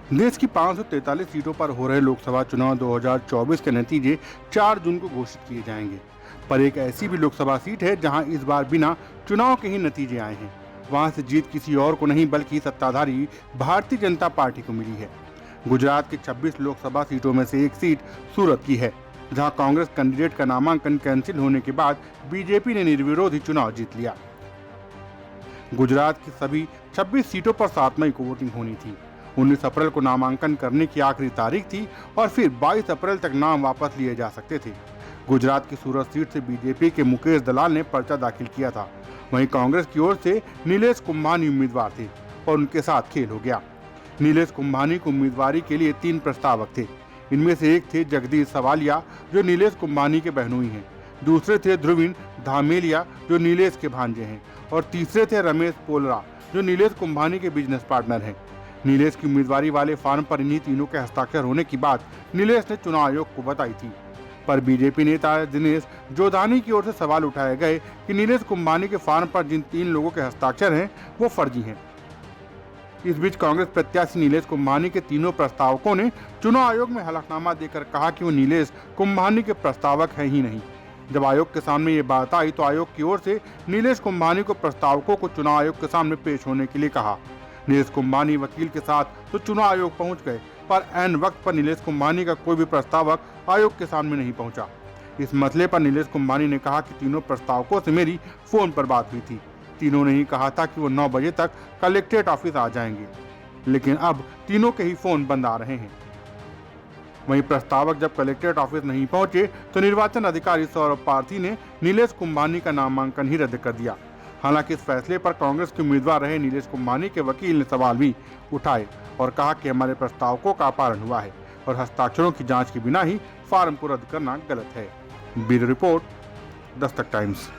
देश की 543 सीटों पर हो रहे लोकसभा चुनाव 2024 के नतीजे 4 जून को घोषित किए जाएंगे। पर एक ऐसी भी लोकसभा सीट है जहां इस बार बिना चुनाव के ही नतीजे आए हैं। वहां से जीत किसी और को नहीं बल्कि सत्ताधारी भारतीय जनता पार्टी को मिली है। गुजरात की 26 लोकसभा सीटों में से एक सीट सूरत की है, जहां कांग्रेस कैंडिडेट का नामांकन कैंसिल होने के बाद बीजेपी ने निर्विरोध ही चुनाव जीत लिया। गुजरात की सभी 26 सीटों पर 7 मई को वोटिंग होनी थी। 19 अप्रैल को नामांकन करने की आखिरी तारीख थी और फिर 22 अप्रैल तक नाम वापस लिए जा सकते थे। गुजरात की सूरत सीट से बीजेपी के मुकेश दलाल ने पर्चा दाखिल किया था। वहीं कांग्रेस की ओर से नीलेश कुंभानी उम्मीदवार थे और उनके साथ खेल हो गया। नीलेश कुंभानी को उम्मीदवारी के लिए 3 प्रस्तावक थे। इनमें से एक थे जगदीश सवालिया, जो नीलेश कुंभानी के बहनोई हैं। दूसरे थे ध्रुवीन धामेलिया, जो नीलेश के भांजे हैं, और तीसरे थे रमेश पोलरा, जो नीलेश कुंभानी के बिजनेस पार्टनर हैं। नीलेश की उम्मीदवारी वाले फॉर्म पर इन्हीं तीनों के हस्ताक्षर होने की बात नीलेश ने चुनाव आयोग को बताई थी। पर बीजेपी नेता दिनेश जोधानी की ओर से सवाल उठाए गए कि नीलेश कुंभानी के फॉर्म पर जिन 3 लोगों के हस्ताक्षर हैं वो फर्जी हैं। इस बीच कांग्रेस प्रत्याशी नीलेश कुंभानी के तीनों प्रस्तावकों ने चुनाव आयोग में हलफनामा देकर कहा कि वो नीलेश कुंभानी के प्रस्तावक हैं ही नहीं। जब आयोग के सामने ये बात आई तो आयोग की ओर से नीलेश कुंभानी को प्रस्तावकों को चुनाव आयोग के सामने पेश होने के लिए कहा। नीलेश कुंभानी वकील के साथ तो चुनाव आयोग पहुंच गए, पर ऐन वक्त पर नीलेश कुंभानी का कोई भी प्रस्तावक आयोग के सामने नहीं पहुंचा। इस मसले पर नीलेश कुंभानी ने कहा कि तीनों प्रस्तावकों से मेरी फोन पर बात हुई थी। तीनों ने ही कहा था कि वो 9 बजे तक कलेक्ट्रेट ऑफिस आ जाएंगे, लेकिन अब तीनों के ही फोन बंद आ रहे हैं। वहीं प्रस्तावक जब कलेक्ट्रेट ऑफिस नहीं पहुंचे तो निर्वाचन अधिकारी सौरभ पारथी ने नीलेश कुंभानी का नामांकन ही रद्द कर दिया। हालांकि इस फैसले पर कांग्रेस के उम्मीदवार रहे नीलेश कुंभानी के वकील ने सवाल भी उठाए और कहा कि हमारे प्रस्तावकों का अपहरण हुआ है और हस्ताक्षरों की जांच के बिना ही फॉर्म को रद्द करना गलत है। Bureau report, Dastak times.